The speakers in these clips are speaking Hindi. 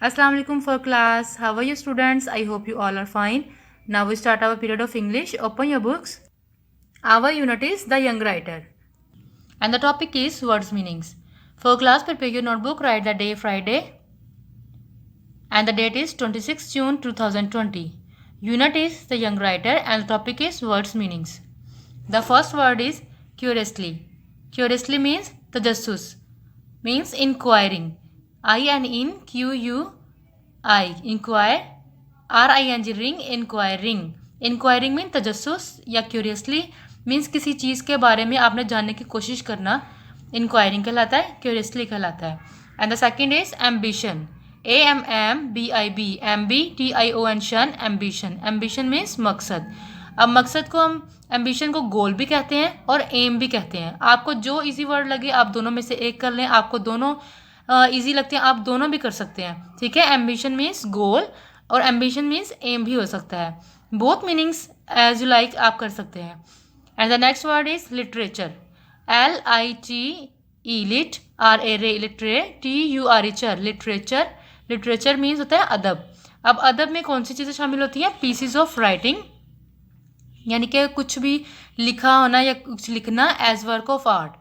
Assalamu alaikum for class. How are you students? I hope you all are fine. Now we start our period of English. Open your books. Our unit is The Young Writer. And the topic is words meanings. For class, prepare your notebook. Write the day Friday. And the date is 26 June 2020. Unit is The Young Writer and the topic is words meanings. The first word is curiously. Curiously means tajassus. Means inquiring. I-N-Q-U-I. Inquire. R-I-N-G ring. Inquiring. Inquiring means tajassus या curiously means किसी चीज़ के बारे में आपने जानने की कोशिश करना inquiring कहलाता है, curiously कहलाता है. And the second is ambition. A-M-M-B-I-B. M-B-T-I-O-N शन. Ambition. Ambition means मकसद. अब मकसद को हम एम्बिशन को गोल भी कहते हैं और एम भी कहते हैं. आपको जो इजी वर्ड लगे आप दोनों में से एक कर लें. आपको दोनों इजी लगते हैं आप दोनों भी कर सकते हैं. ठीक है. एम्बिशन मीन्स गोल और एम्बिशन मीन्स एम भी हो सकता है. Both meanings as you like आप कर सकते हैं. And the next word is literature. L-I-T-E lit. R-A-R-E litera. T-U-R-E ture. Literature. Literature means होता है अदब. अब अदब में कौन सी चीज़ें शामिल होती हैं? पीसीज ऑफ राइटिंग यानी कि कुछ भी लिखा होना या कुछ लिखना एज वर्क ऑफ आर्ट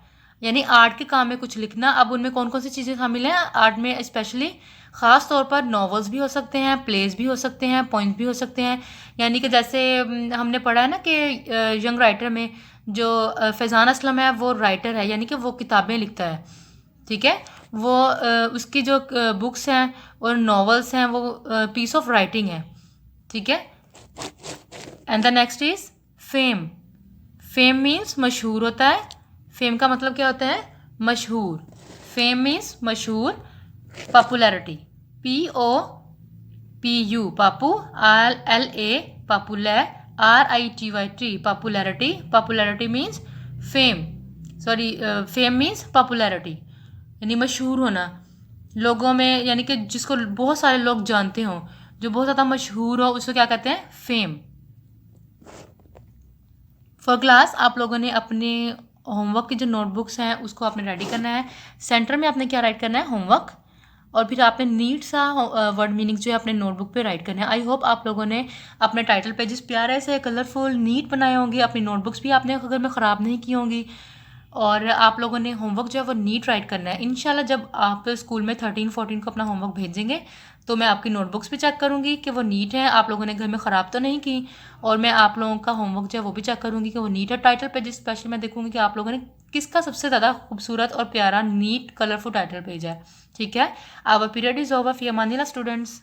यानी आर्ट के काम में कुछ लिखना. अब उनमें कौन कौन सी चीज़ें शामिल हैं आर्ट में? स्पेशली ख़ास तौर पर नॉवेल्स भी हो सकते हैं, प्लेज भी हो सकते हैं, पोइम्स भी हो सकते हैं. यानी कि जैसे हमने पढ़ा है ना कि यंग राइटर में जो फैज़ान असलम है वो राइटर है यानी कि वो किताबें लिखता है. ठीक है. वो उसकी जो बुक्स हैं और नॉवेल्स हैं वो पीस ऑफ राइटिंग है. ठीक है. And the next is fame. Fame means मशहूर होता है. फेम का मतलब क्या होता है? मशहूर. फेम मीन्स मशहूर. पॉपुलैरिटी. P-O-P-U पापू. R-L-A popular. R-I-T-Y-T popularity. Popularity means fame. Sorry fame means popularity यानी मशहूर होना लोगों में यानी कि जिसको बहुत सारे लोग जानते हों, जो बहुत ज़्यादा मशहूर हो उसको क्या कहते हैं? फेम. फॉर क्लास आप लोगों ने अपने होमवर्क की जो नोटबुक्स हैं उसको आपने रेडी करना है. सेंटर में आपने क्या राइट करना है? होमवर्क. और फिर आपने नीट सा वर्ड मीनिंग्स जो है अपने नोटबुक पे राइट करना है. आई होप आप लोगों ने अपने टाइटल पेजेस प्यारे से कलरफुल नीट बनाए होंगे. अपनी नोटबुक्स भी आपने अगर में ख़राब नहीं की होंगी और आप लोगों ने होमवर्क जो है वो नीट राइट करना है. इंशाल्लाह जब आप स्कूल में 13-14 को अपना होमवर्क भेजेंगे तो मैं आपकी नोटबुक्स भी चेक करूँगी कि वो नीट है, आप लोगों ने घर में ख़राब तो नहीं की. और मैं आप लोगों का होमवर्क जो है वो भी चेक करूँगी कि वो नीट है. टाइटल पेज स्पेशली मैं देखूँगी कि आप लोगों ने किसका सबसे ज़्यादा खूबसूरत और प्यारा नीट कलरफुल टाइटल पेज है. ठीक है. Our period is over. फी अमानिल्लाह स्टूडेंट्स.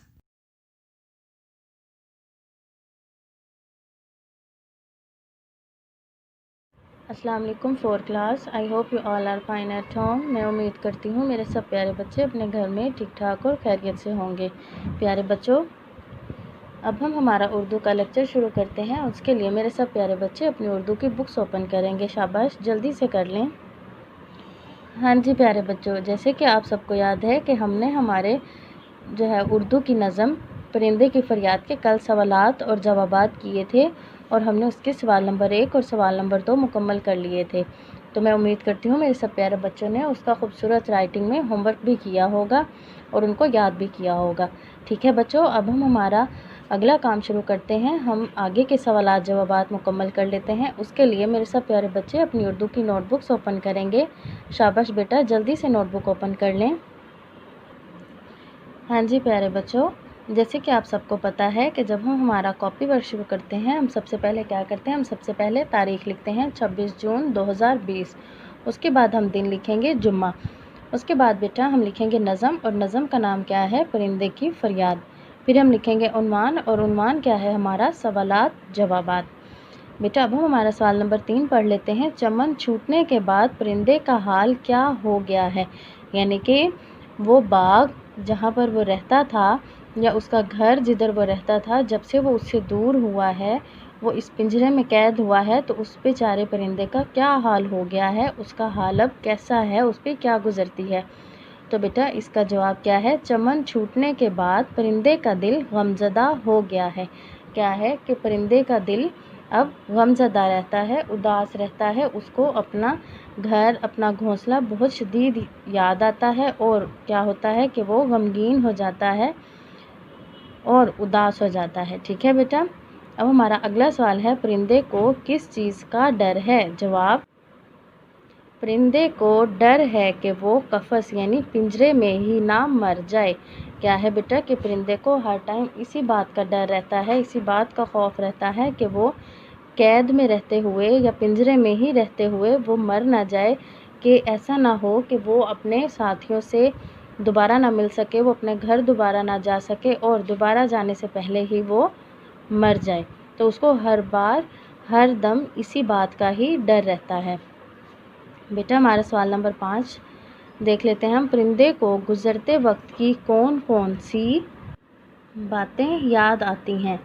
अस्सलाम वालेकुम for class. I hope you all are fine at home. मैं उम्मीद करती हूँ मेरे सब प्यारे बच्चे अपने घर में ठीक ठाक और खैरियत से होंगे. प्यारे बच्चों, अब हम हमारा उर्दू का लेक्चर शुरू करते हैं. उसके लिए मेरे सब प्यारे बच्चे अपनी उर्दू की बुक्स ओपन करेंगे. शाबाश, जल्दी से कर लें. हाँ जी प्यारे बच्चों, जैसे कि आप सबको याद है कि हमने हमारे जो है उर्दू की नज़म परिंदे की फ़रियाद के कल सवालात और जवाबात किए थे और हमने उसके सवाल नंबर 1 और सवाल नंबर 2 मुकम्मल कर लिए थे. तो मैं उम्मीद करती हूँ मेरे सब प्यारे बच्चों ने उसका खूबसूरत राइटिंग में होमवर्क भी किया होगा और उनको याद भी किया होगा. ठीक है बच्चों, अब हम हमारा अगला काम शुरू करते हैं. हम आगे के सवालात जवाबात मुकम्मल कर लेते हैं. उसके लिए मेरे सब प्यारे बच्चे अपनी उर्दू की नोटबुक्स ओपन करेंगे. शाबाश बेटा, जल्दी से नोटबुक ओपन कर लें. हाँ जी प्यारे बच्चों, जैसे कि आप सबको पता है कि जब हम हमारा कॉपी वर्क शुरू करते हैं हम सबसे पहले क्या करते हैं? हम सबसे पहले तारीख़ लिखते हैं 26 जून 2020. उसके बाद हम दिन लिखेंगे जुम्मा. उसके बाद बेटा हम लिखेंगे नज़म और नज़म का नाम क्या है? परिंदे की फ़रियाद. फिर हम लिखेंगे उन्वान और उन्वान क्या है हमारा? सवालात जवाबात. बेटा अब हम हमारा सवाल नंबर 3 पढ़ लेते हैं. चमन छूटने के बाद परिंदे का हाल क्या हो गया है? यानी कि वो बाग जहाँ पर वो रहता था या उसका घर जिधर वो रहता था, जब से वो उससे दूर हुआ है, वो इस पिंजरे में कैद हुआ है, तो उस बेचारे परिंदे का क्या हाल हो गया है? उसका हाल अब कैसा है? उस पर क्या गुज़रती है? तो बेटा इसका जवाब क्या है? चमन छूटने के बाद परिंदे का दिल गमज़दा हो गया है. क्या है कि परिंदे का दिल अब गमज़दा रहता है, उदास रहता है, उसको अपना घर, अपना घोंसला बहुत शदीद याद आता है और क्या होता है कि वो गमगीन हो जाता है और उदास हो जाता है। ठीक है बेटा। अब हमारा अगला सवाल है, परिंदे को किस चीज़ का डर है? जवाब, परिंदे को डर है कि वो कफस यानी पिंजरे में ही ना मर जाए। क्या है बेटा कि परिंदे को हर टाइम इसी बात का डर रहता है, इसी बात का खौफ रहता है कि वो कैद में रहते हुए या पिंजरे में ही रहते हुए वो मर ना जाए, कि ऐसा ना हो कि वो अपने साथियों से दोबारा ना मिल सके, वो अपने घर दोबारा ना जा सके और दोबारा जाने से पहले ही वो मर जाए। तो उसको हर बार हर दम इसी बात का ही डर रहता है। बेटा हमारा सवाल नंबर 5 देख लेते हैं हम। परिंदे को गुज़रते वक्त की कौन कौन सी बातें याद आती हैं?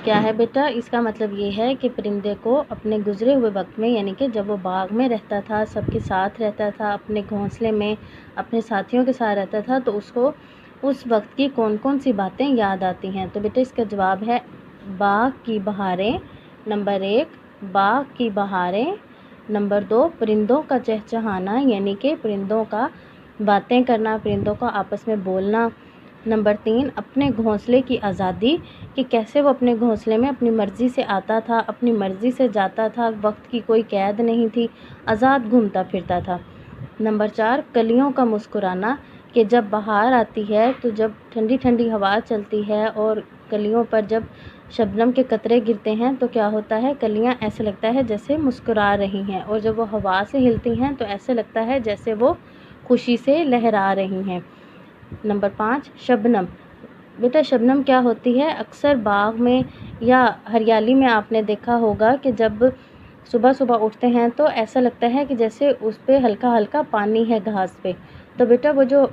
क्या है बेटा? इसका मतलब ये है कि परिंदे को अपने गुज़रे हुए वक्त में, यानी कि जब वो बाग में रहता था, सबके साथ रहता था, अपने घोंसले में अपने साथियों के साथ रहता था, तो उसको उस वक्त की कौन कौन सी बातें याद आती हैं? तो बेटा इसका जवाब है बाग की बहारें। नंबर 1 बाग की बहारें। नंबर 2 परिंदों का चहचहाना, यानी कि परिंदों का बातें करना, परिंदों का आपस में बोलना। नंबर 3 अपने घोंसले की आज़ादी, कि कैसे वो अपने घोंसले में अपनी मर्ज़ी से आता था, अपनी मर्ज़ी से जाता था, वक्त की कोई कैद नहीं थी, आज़ाद घूमता फिरता था। नंबर 4 कलियों का मुस्कुराना, कि जब बहार आती है तो जब ठंडी ठंडी हवा चलती है और कलियों पर जब शबनम के कतरे गिरते हैं तो क्या होता है, कलियां ऐसे लगता है जैसे मुस्कुरा रही हैं, और जब वो हवा से हिलती हैं तो ऐसे लगता है जैसे वो खुशी से लहरा रही हैं। नंबर 5 शबनम। बेटा शबनम क्या होती है? अक्सर बाग में या हरियाली में आपने देखा होगा कि जब सुबह सुबह उठते हैं तो ऐसा लगता है कि जैसे उस पर हल्का हल्का पानी है घास पे। तो बेटा वो जो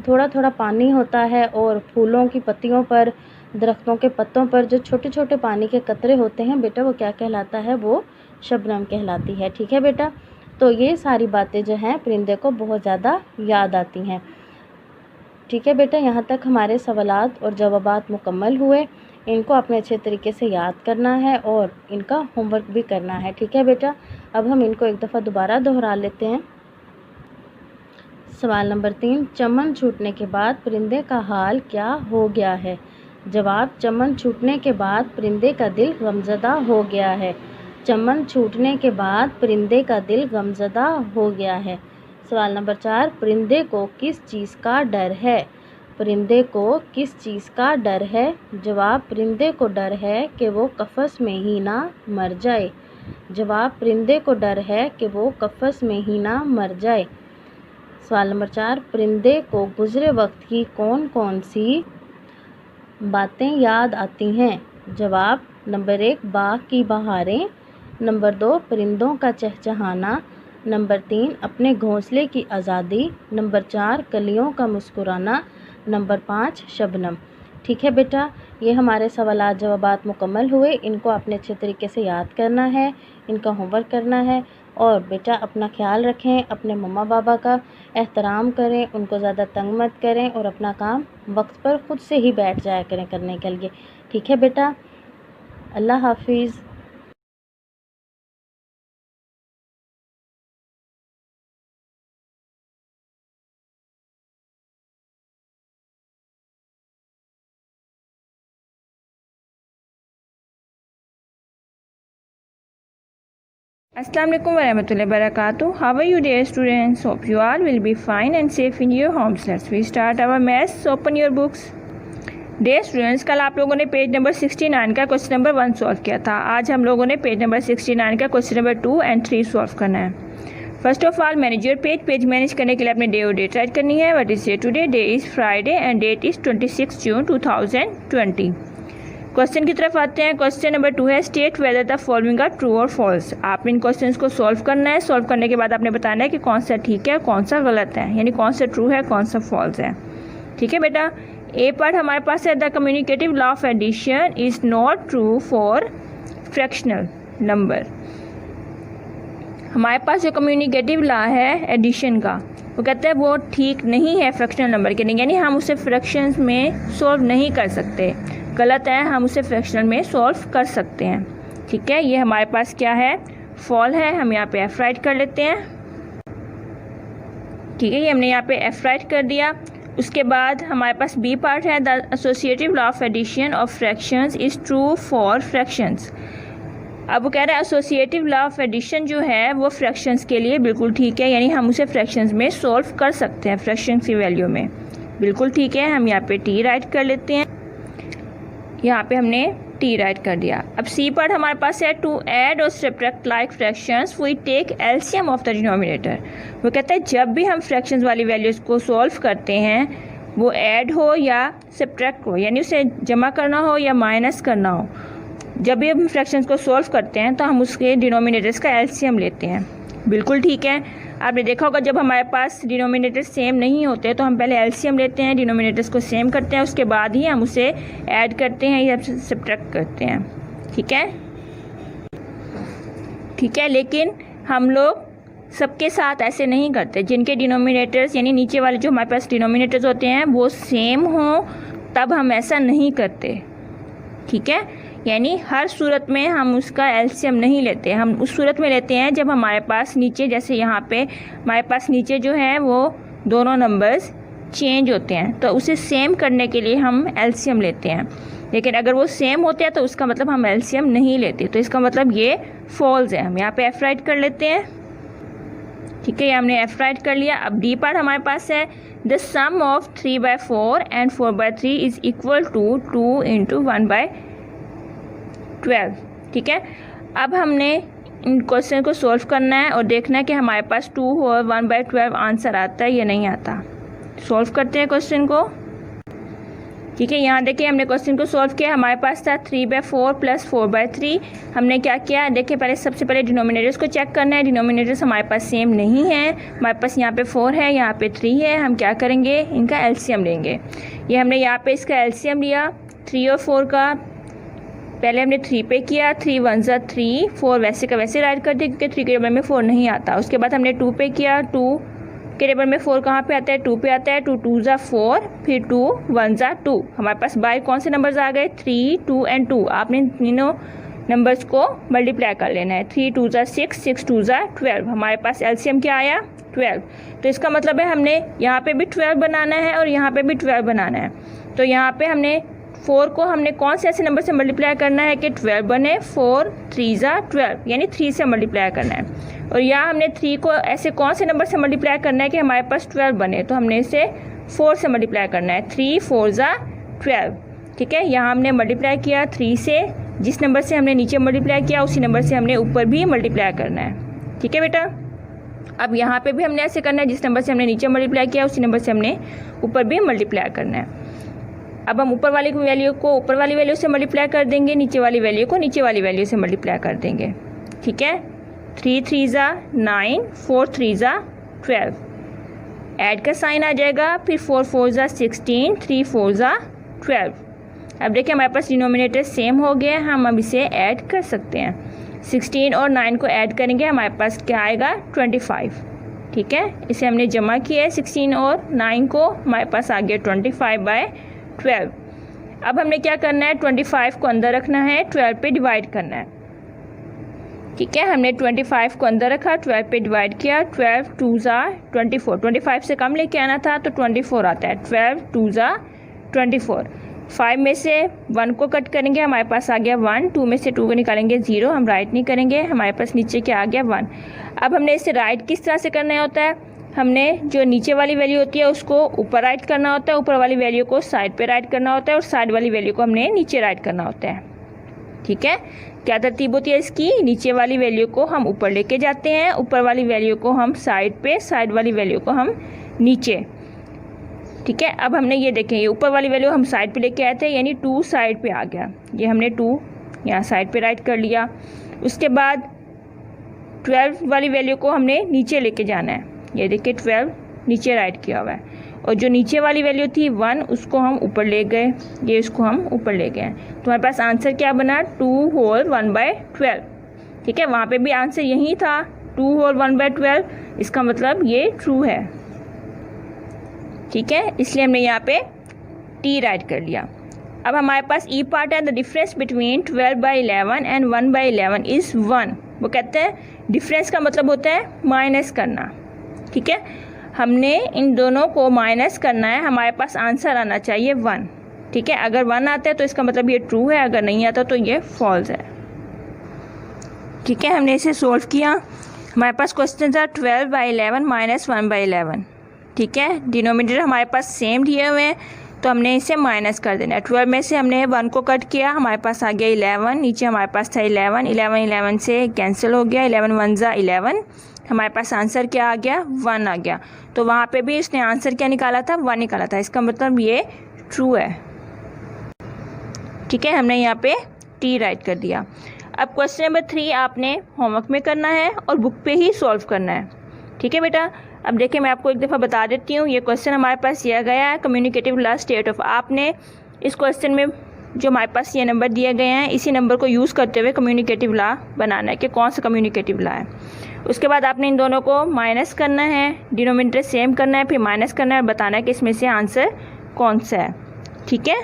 थोड़ा थोड़ा पानी होता है और फूलों की पत्तियों पर, दरख्तों के पत्तों पर जो छोटे छोटे पानी के कतरे होते हैं, बेटा वो क्या कहलाता है? वो शबनम कहलाती है। ठीक है बेटा। तो ये सारी बातें जो हैं परिंदे को बहुत ज़्यादा याद आती हैं। ठीक है बेटा, यहाँ तक हमारे सवालात और जवाबात मुकम्मल हुए। इनको अपने अच्छे तरीके से याद करना है और इनका होमवर्क भी करना है। ठीक है बेटा। अब हम इनको एक दफ़ा दोबारा दोहरा लेते हैं। सवाल नंबर 3 चमन छूटने के बाद परिंदे का हाल क्या हो गया है? जवाब, चमन छूटने के बाद परिंदे का दिल गमज़दा हो गया है। चमन छूटने के बाद परिंदे का दिल गमज़दा हो गया है। सवाल नंबर 4 परिंदे को किस चीज़ का डर है? परिंदे को किस चीज़ का डर है? जवाब, परिंदे को डर है कि वो कफस में ही ना मर जाए। जवाब, परिंदे को डर है कि वो कफस में ही ना मर जाए। सवाल नंबर 4 परिंदे को गुज़रे वक्त की कौन कौन सी बातें याद आती हैं? जवाब, नंबर 1 बाग की बहारें। नंबर 2 परिंदों का चहचहाना। नंबर 3 अपने घोंसले की आज़ादी। नंबर 4 कलियों का मुस्कुराना। नंबर 5 शबनम। ठीक है बेटा, ये हमारे सवालात जवाबात मुकम्मल हुए। इनको आपने अच्छे तरीके से याद करना है, इनका होमवर्क करना है। और बेटा अपना ख्याल रखें, अपने मम्मा पापा का एहतराम करें, उनको ज़्यादा तंग मत करें और अपना काम वक्त पर ख़ुद से ही बैठ जाया करें करने के लिए। ठीक है बेटा, अल्लाह हाफिज़। Assalamu alaikum warahmatullahi wabarakatuh. How are you dear students? Hope you all will be fine and safe in your homes. Let's we start our maths. Open your books. Dear students, कल आप लोगों ने पेज नंबर 69 का क्वेश्चन नंबर 1 सॉल्व किया था। आज हम लोगों ने पेज नंबर 69 का क्वेश्चन नंबर 2 और 3 सॉल्व करना है। First of all manage your page manage करने के लिए अपने डे और डेट राइट करनी है। What is day today? Day is Friday and date is 26 June 2020। Question की तरफ आते हैं। क्वेश्चन नंबर 2 है state whether the following are true और फॉल्स। आपने इन क्वेश्चंस को सॉल्व करना है। सॉल्व करने के बाद आपने बताना है कि कौन सा ठीक है कौन सा गलत है, यानी कौन सा ट्रू है कौन सा फॉल्स है। ठीक है बेटा। ए पार्ट हमारे पास है the communicative law of addition is not true for fractional number. हमारे पास जो कम्युनिकेटिव लॉ है एडिशन का, वो कहते हैं वो ठीक नहीं है फ्रैक्शनल नंबर के लिए, यानी हम उसे फ्रैक्शंस में सॉल्व नहीं कर सकते। गलत है, हम उसे फ्रैक्शनल में सॉल्व कर सकते हैं। ठीक है, ये हमारे पास क्या है, फॉल है। हम यहाँ पे एफ राइट कर लेते हैं। ठीक है, ये हमने यहाँ पे एफ राइट कर दिया। उसके बाद हमारे पास बी पार्ट है, the associative law of addition of fractions is true for fractions. अब वो कह रहा है एसोसिएटिव लॉ ऑफ एडिशन जो है वो फ्रैक्शंस के लिए बिल्कुल ठीक है, यानी हम उसे फ्रैक्शंस में सॉल्व कर सकते हैं, फ्रैक्शंस की वैल्यू में। बिल्कुल ठीक है, हम यहाँ पे टी राइट कर लेते हैं। यहाँ पे हमने टी राइट कर दिया। अब सी पार्ट हमारे पास है, टू ऐड और subtract like fractions we take LCM of the denominator. वो कहता है जब भी हम फ्रैक्शंस वाली वैल्यूज़ को सॉल्व करते हैं, वो ऐड हो या सब्ट्रैक्ट हो, यानी उसे जमा करना हो या माइनस करना हो, जब भी हम फ्रैक्शंस को सॉल्व करते हैं तो हम उसके डिनोमिनेटर्स का एलसीएम लेते हैं। बिल्कुल ठीक है, आपने देखा होगा जब हमारे पास डिनोमिनेटर सेम नहीं होते तो हम पहले एलसीएम लेते हैं, डिनोमिनेटर्स को सेम करते हैं, उसके बाद ही हम उसे ऐड करते हैं या सब्ट्रैक्ट करते हैं। ठीक है, ठीक है, लेकिन हम लोग सबके साथ ऐसे नहीं करते। जिनके डिनोमिनेटर्स यानी नीचे वाले जो हमारे पास डिनोमिनेटर्स होते हैं वो सेम हों तब हम ऐसा नहीं करते। ठीक है, यानी हर सूरत में हम उसका एलसीएम नहीं लेते। हम उस सूरत में लेते हैं जब हमारे पास नीचे, जैसे यहाँ पे हमारे पास नीचे जो है वो दोनों नंबर्स चेंज होते हैं, तो उसे सेम करने के लिए हम एलसीएम लेते हैं। लेकिन अगर वो सेम होते हैं तो उसका मतलब हम एलसीएम नहीं लेते, तो इसका मतलब ये फॉल्स है। हम यहाँ पे एफ राइट कर लेते हैं। ठीक है, ये हमने एफ राइट कर लिया। अब डी पार्ट हमारे पास है, the sum of 3/4 and 4/3 is equal to 2 × 1/12। ठीक है, अब हमने इन क्वेश्चन को सॉल्व करना है और देखना है कि हमारे पास 2 और 1/12 आंसर आता है या नहीं आता। सॉल्व करते हैं क्वेश्चन को। ठीक है, यहाँ देखिए हमने क्वेश्चन को सॉल्व किया। हमारे पास था 3/4 + 4/3। हमने क्या किया, देखिए पहले सबसे पहले डिनोमिनेटर्स को चेक करना है। डिनोमिनेटर्स हमारे पास सेम नहीं है, हमारे पास यहाँ पे 4 है, यहाँ पे 3 है। हम क्या करेंगे, इनका एलसीएम लेंगे। ये हमने यहाँ पे इसका एलसीएम लिया 3 और 4 का। पहले हमने 3 पे किया, 3 × 1 = 3, 4 वैसे का वैसे राइट कर दिया क्योंकि 3 के टेबल में 4 नहीं आता। उसके बाद हमने 2 पे किया, 2 के टेबल में 4 कहाँ पे आता है, 2 पे आता है। 2 × 2 = 4, फिर 2 × 1 = 2। हमारे पास बाय कौन से नंबर्स आ गए, 3, 2 और 2। आपने तीनों नंबर्स को मल्टीप्लाई कर लेना है। 3 × 2 = 6, 6 × 2 = 12। हमारे पास एलसीएम क्या आया, 12। तो इसका मतलब है हमने यहाँ पे भी 12 बनाना है और यहाँ पे भी 12 बनाना है। तो यहाँ पे हमने 4 को हमने कौन से ऐसे नंबर से मल्टीप्लाई करना है कि 12 बने। 4 × 3 = 12, यानी 3 से मल्टीप्लाई करना है। और यहाँ हमने 3 को ऐसे कौन से नंबर से मल्टीप्लाई करना है कि हमारे पास 12 बने, तो हमने इसे 4 से मल्टीप्लाई करना है। 3 × 4 = 12। ठीक है, यहाँ हमने मल्टीप्लाई किया 3 से, जिस नंबर से हमने नीचे मल्टीप्लाई किया उसी नंबर से हमने ऊपर भी मल्टीप्लाई करना है। ठीक है बेटा, अब यहाँ पे भी हमने ऐसे करना है, जिस नंबर से हमने नीचे मल्टीप्लाई किया उसी नंबर से हमने ऊपर भी मल्टीप्लाई करना है। अब हम ऊपर वाली वैल्यू को ऊपर वाली वैल्यू से मल्टीप्लाई कर देंगे, नीचे वाली वैल्यू को नीचे वाली वैल्यू से मल्टीप्लाई कर देंगे। ठीक है, 3 × 3 = 9, 4 × 3 = 12। ऐड का साइन आ जाएगा, फिर 4 × 4 = 16, 3 × 4 = 12। अब देखिए हमारे पास डिनोमिनेटर सेम हो गया, हम अब इसे ऐड कर सकते हैं। 16 और 9 को ऐड करेंगे, हमारे पास क्या आएगा, 25। ठीक है, इसे हमने जमा किया है 16 और 9 को, हमारे पास आ गया 25/12। अब हमने क्या करना है, 25 को अंदर रखना है, 12 पे डिवाइड करना है। ठीक है, हमने 25 को अंदर रखा, 12 पे डिवाइड किया। 12 × 2 = 24, 25 से कम लेके आना था तो 24 आता है। 12 × 2 = 24। 5 में से 1 को कट करेंगे, हमारे पास आ गया 1। 2 में से 2 को निकालेंगे 0, हम राइट नहीं करेंगे, हमारे पास नीचे क्या आ गया, 1। अब हमने इसे राइट किस तरह से करना होता है, हमने जो नीचे वाली वैल्यू होती है उसको ऊपर राइट करना होता है, ऊपर वाली वैल्यू को साइड पे राइट करना होता है और साइड वाली वैल्यू को हमने नीचे राइट करना होता है। ठीक है, क्या तरतीब होती है इसकी, नीचे वाली वैल्यू को हम ऊपर लेके जाते हैं, ऊपर वाली वैल्यू को हम साइड पे, साइड वाली वैल्यू को हम नीचे। ठीक है, अब हमने ये देखें, ये ऊपर वाली वैल्यू हम साइड पे लेके आए थे, यानी 2 साइड पे आ गया। ये हमने 2 यहाँ साइड पे राइट कर लिया। उसके बाद 12 वाली वैल्यू को हमने नीचे लेके जाना है। ये देखिए 12 नीचे राइट किया हुआ है, और जो नीचे वाली वैल्यू थी 1 उसको हम ऊपर ले गए, ये इसको हम ऊपर ले गए। तो हमारे पास आंसर क्या बना, 2 होल 1/12। ठीक है, वहाँ पे भी आंसर यही था, 2 होल 1/12। इसका मतलब ये ट्रू है। ठीक है, इसलिए हमने यहाँ पे टी राइट कर लिया। अब हमारे पास ई पार्ट है, the difference between 12/11 and 1/11 is 1। वो कहते हैं डिफरेंस का मतलब होता है माइनस करना, ठीक है। हमने इन दोनों को माइनस करना है, हमारे पास आंसर आना चाहिए 1, ठीक है। अगर 1 आता है तो इसका मतलब ये ट्रू है, अगर नहीं आता तो ये फॉल्स है, ठीक है। हमने इसे सोल्व किया, हमारे पास क्वेश्चन था 12/11 माइनस 1/11, ठीक है। डिनोमिनेटर हमारे पास सेम दिए हुए हैं तो हमने इसे माइनस कर देना है। 12 में से हमने 1 को कट किया, हमारे पास आ गया 11, नीचे हमारे पास था 11, 11 से कैंसिल हो गया, 11 1 ज़ा 11, हमारे पास आंसर क्या आ गया 1 आ गया। तो वहाँ पे भी इसने आंसर क्या निकाला था 1 निकाला था, इसका मतलब ये ट्रू है, ठीक है। हमने यहाँ पे टी राइट कर दिया। अब क्वेश्चन नंबर 3 आपने होमवर्क में करना है और बुक पे ही सॉल्व करना है, ठीक है बेटा। अब देखिए मैं आपको एक दफ़ा बता देती हूँ, ये क्वेश्चन हमारे पास दिया गया है कम्युनिकेटिव लॉ स्टेट ऑफ। आपने इस क्वेश्चन में जो हमारे पास ये नंबर दिए गए हैं, इसी नंबर को यूज़ करते हुए कम्युनिकेटिव लॉ बनाना है कि कौन सा कम्युनिकेटिव लॉ है। उसके बाद आपने इन दोनों को माइनस करना है, डिनोमिनेटर सेम करना है, फिर माइनस करना है, बताना है कि इसमें से आंसर कौन सा है, ठीक है।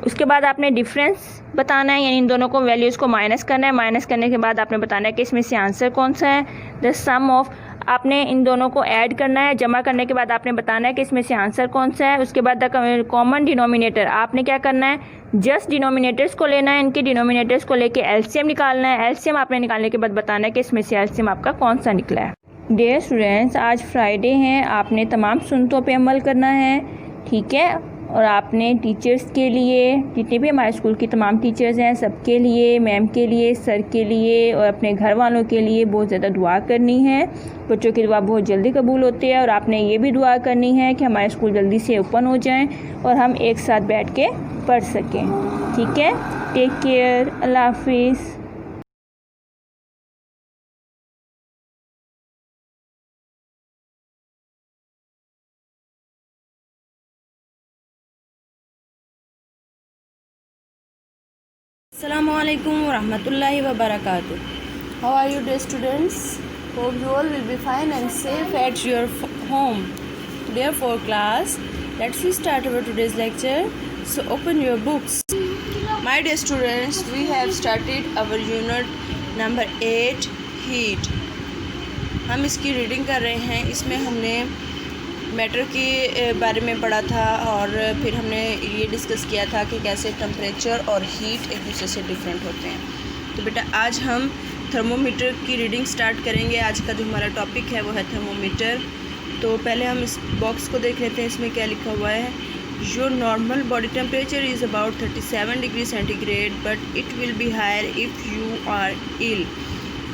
उसके बाद आपने डिफरेंस बताना है, यानी इन दोनों को वैल्यूज़ को माइनस करना है, माइनस करने के बाद आपने बताना है कि इसमें से आंसर कौन सा है। द सम ऑफ, आपने इन दोनों को ऐड करना है, जमा करने के बाद आपने बताना है कि इसमें से आंसर कौन सा है। उसके बाद द कॉमन डिनोमिनेटर, आपने क्या करना है जस्ट डिनोमिनेटर्स को लेना है, इनके डिनोमिनेटर्स को लेके एलसीएम निकालना है। एलसीएम आपने निकालने के बाद बताना है कि इसमें से एलसीएम आपका कौन सा निकला है। डियर स्टूडेंट्स, आज फ्राइडे हैं, आपने तमाम सुन्नतों पे अमल करना है, ठीक है। और आपने टीचर्स के लिए, जितने भी हमारे स्कूल की तमाम टीचर्स हैं, सबके लिए, मैम के लिए, सर के लिए और अपने घर वालों के लिए बहुत ज़्यादा दुआ करनी है। बच्चों की दुआ बहुत जल्दी कबूल होती है और आपने ये भी दुआ करनी है कि हमारे स्कूल जल्दी से ओपन हो जाएं और हम एक साथ बैठ के पढ़ सकें, ठीक है। टेक केयर, अल्लाह हाफिज़। Assalamualaikum warahmatullahi wabarakatuh. How are you dear students? Hope you all will be fine and safe at your home. Therefore class, let's start our today's lecture. So open your books. My dear students, we have started our unit number 8 heat. हम इसकी रीडिंग कर रहे हैं। इसमें हमने मैटर के बारे में पढ़ा था और फिर हमने ये डिस्कस किया था कि कैसे टेम्परेचर और हीट एक दूसरे से डिफरेंट होते हैं। तो बेटा आज हम थर्मोमीटर की रीडिंग स्टार्ट करेंगे। आज का जो हमारा टॉपिक है वो है थर्मोमीटर। तो पहले हम इस बॉक्स को देख लेते हैं, इसमें क्या लिखा हुआ है। Your normal body temperature is about 37 degree centigrade but it will be higher if you are ill.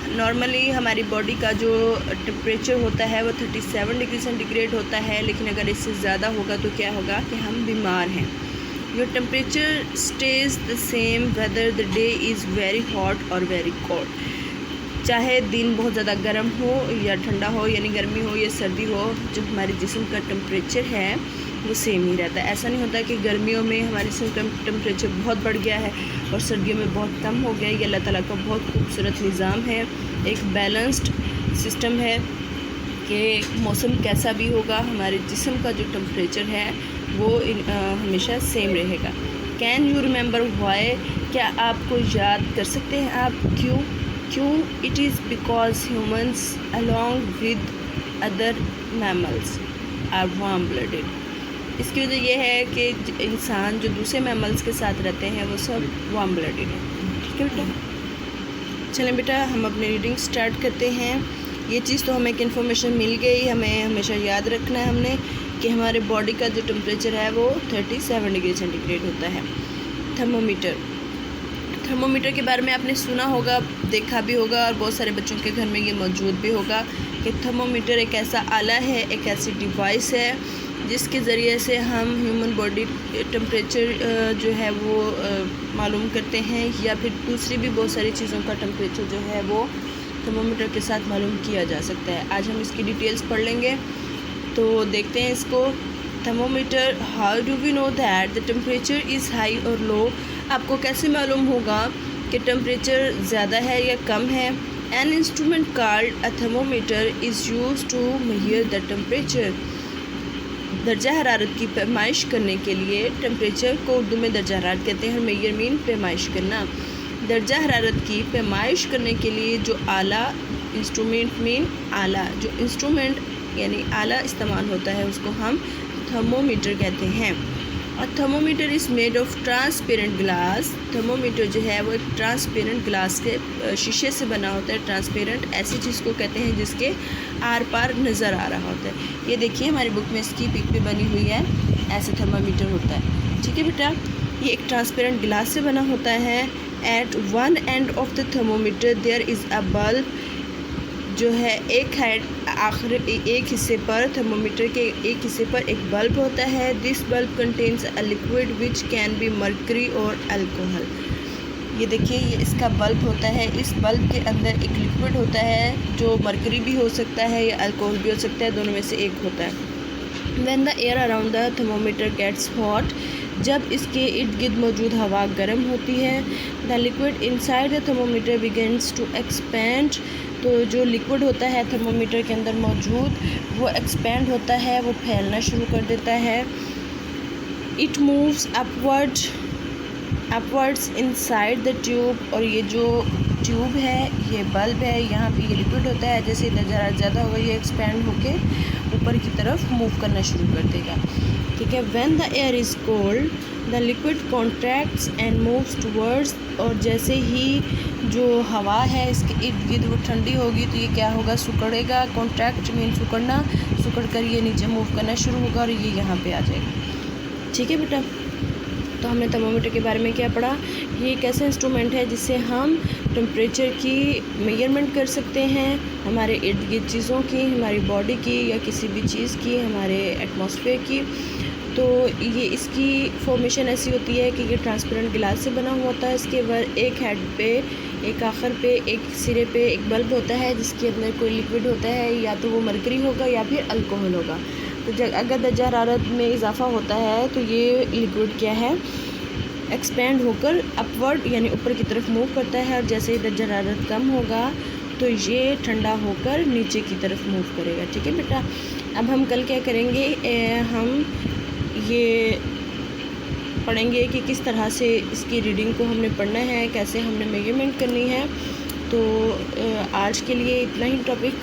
Normally हमारी बॉडी का जो टेम्परेचर होता है वो 37 डिग्री सेंटीग्रेड होता है, लेकिन अगर इससे ज़्यादा होगा तो क्या होगा कि हम बीमार हैं। Your temperature stage the same whether the day is very hot और वेरी कोल्ड। चाहे दिन बहुत ज़्यादा गर्म हो या ठंडा हो, यानी गर्मी हो या सर्दी हो, जो हमारे जिस्म का टेम्परेचर है वो सेम ही रहता है। ऐसा नहीं होता कि गर्मियों में हमारे जिस्म का टेम्परेचर बहुत बढ़ गया है और सर्दियों में बहुत कम हो गया। ये अल्लाह ताला का बहुत खूबसूरत निज़ाम है, एक बैलेंस्ड सिस्टम है कि मौसम कैसा भी होगा, हमारे जिस्म का जो टेम्परेचर है वो हमेशा सेम रहेगा। कैन यू रिमेंबर वाई, क्या आपको याद कर सकते हैं आप क्यों? It is because humans along with other mammals are warm blooded. इसकी वजह यह है कि इंसान जो दूसरे मैमल्स के साथ रहते हैं वो सब वार्म ब्लडेड हैं, ठीक है बेटा। चलें बेटा हम अपनी रीडिंग स्टार्ट करते हैं। ये चीज़ तो हमें एक इन्फॉर्मेशन मिल गई, हमें हमेशा याद रखना है हमने कि हमारे बॉडी का जो टेम्परेचर है वो 37 डिग्री सेंटीग्रेड होता है। थर्मोमीटर के बारे में आपने सुना होगा, देखा भी होगा और बहुत सारे बच्चों के घर में ये मौजूद भी होगा कि थर्मोमीटर एक ऐसा आला है, एक ऐसी डिवाइस है जिसके ज़रिए से हम ह्यूमन बॉडी टेम्परेचर जो है वो मालूम करते हैं, या फिर दूसरी भी बहुत सारी चीज़ों का टेम्परेचर जो है वो थर्मोमीटर के साथ मालूम किया जा सकता है। आज हम इसकी डिटेल्स पढ़ लेंगे, तो देखते हैं इसको। Thermometer, how do we know that the temperature is high और लो। आपको कैसे मालूम होगा कि टेम्परेचर ज़्यादा है या कम है। An instrument called a thermometer is used to measure the temperature. दर्जा हरारत की पैमाइश करने के लिए, टेम्परेचर को उर्दू में दर्जा हरारत कहते हैं, मेजर मीन पैमाइश करना। दर्जा हरारत की पैमाइश करने के लिए जो आला, इंस्ट्रूमेंट मीन आला, जो इंस्ट्रूमेंट यानी आला इस्तेमाल होता है उसको हम थर्मोमीटर कहते हैं। और thermometer is made of transparent glass. Thermometer जो है वो एक ट्रांसपेरेंट ग्लास के शीशे से बना होता है। ट्रांसपेरेंट ऐसी चीज़ को कहते हैं जिसके आर पार नज़र आ रहा होता है। ये देखिए हमारी बुक में इसकी पिक भी बनी हुई है, ऐसे थर्मोमीटर होता है। ठीक है बेटा, ये एक ट्रांसपेरेंट ग्लास से बना होता है। At one end of the thermometer there is a bulb, जो है एक हिस्से पर, थर्मोमीटर के एक हिस्से पर एक बल्ब होता है। This bulb contains a liquid which can be mercury और अल्कोहल। ये देखिए ये इसका बल्ब होता है। इस बल्ब के अंदर एक लिक्विड होता है जो मर्करी भी हो सकता है या अल्कोहल भी हो सकता है, दोनों में से एक होता है। When the air around the thermometer gets hot, जब इसके इर्द गिर्द मौजूद हवा गर्म होती है, the liquid inside the thermometer begins to expand, तो जो लिक्विड होता है थर्मोमीटर के अंदर मौजूद वो एक्सपैंड होता है, वो फैलना शुरू कर देता है। It moves upwards inside the tube, और ये जो ट्यूब है, ये बल्ब है, यहाँ पे ये लिक्विड होता है, जैसे दर्जा ज़्यादा होगा ये एक्सपैंड होके ऊपर की तरफ मूव करना शुरू कर देगा। ठीक है। When the air is cold the liquid contracts and moves towards, और जैसे ही जो हवा है इसके इर्द गिर्द वो ठंडी होगी तो ये क्या होगा, सिकुड़ेगा। कॉन्ट्रैक्ट मीन सिकुड़ना, सिकुड़ कर ये नीचे मूव करना शुरू होगा और ये यहाँ पे आ जाएगा। ठीक है बेटा, तो हमने थर्मोमीटर के बारे में क्या पढ़ा। ये एक ऐसा इंस्ट्रूमेंट है जिससे हम टेम्परेचर की मेजरमेंट कर सकते हैं, हमारे इर्द गिर्द चीज़ों की, हमारी बॉडी की या किसी भी चीज़ की, हमारे एटमॉस्फेयर की। तो ये इसकी फॉर्मेशन ऐसी होती है कि ये ट्रांसपेरेंट ग्लास से बना हुआ होता है। इसके ऊपर एक हेड पे, एक आखिर पे, एक सिरे पे एक बल्ब होता है जिसके अंदर कोई लिक्विड होता है, या तो वो मरकरी होगा या फिर अल्कोहल होगा। तो जब अगर दर्जा हरारत में इजाफा होता है तो ये लिक्विड क्या है, एक्सपेंड होकर अपवर्ड यानी ऊपर की तरफ मूव करता है, और जैसे ही दर्जा हरारत कम होगा तो ये ठंडा होकर नीचे की तरफ मूव करेगा। ठीक है बेटा, अब हम कल क्या करेंगे, हम ये पढ़ेंगे कि किस तरह से इसकी रीडिंग को हमने पढ़ना है, कैसे हमने मेजरमेंट करनी है। तो आज के लिए इतना ही टॉपिक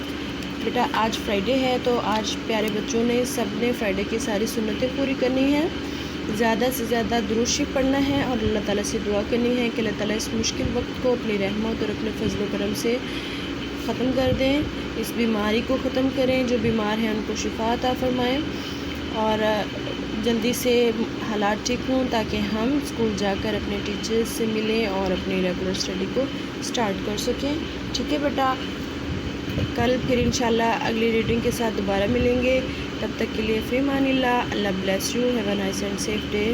बेटा। आज फ्राइडे है तो आज प्यारे बच्चों ने सब ने फ्राइडे की सारी सुन्नतें पूरी करनी है, ज़्यादा से ज़्यादा दुरूद शरीफ पढ़ना है और अल्लाह ताला से दुआ करनी है कि अल्लाह ताला इस मुश्किल वक्त को अपनी रहमत और अपने फजल व करम से ख़त्म कर दें, इस बीमारी को ख़त्म करें, जो बीमार हैं उनको शिफा अता फ़रमाएँ और जल्दी से हालात ठीक हों ताकि हम स्कूल जाकर अपने टीचर्स से मिलें और अपनी रेगुलर स्टडी को स्टार्ट कर सकें। ठीक है बेटा, कल फिर इंशाल्लाह अगली रीडिंग के साथ दोबारा मिलेंगे। तब तक के लिए फ़ी अमानिल्लाह, Allah bless you, have a nice and safe day.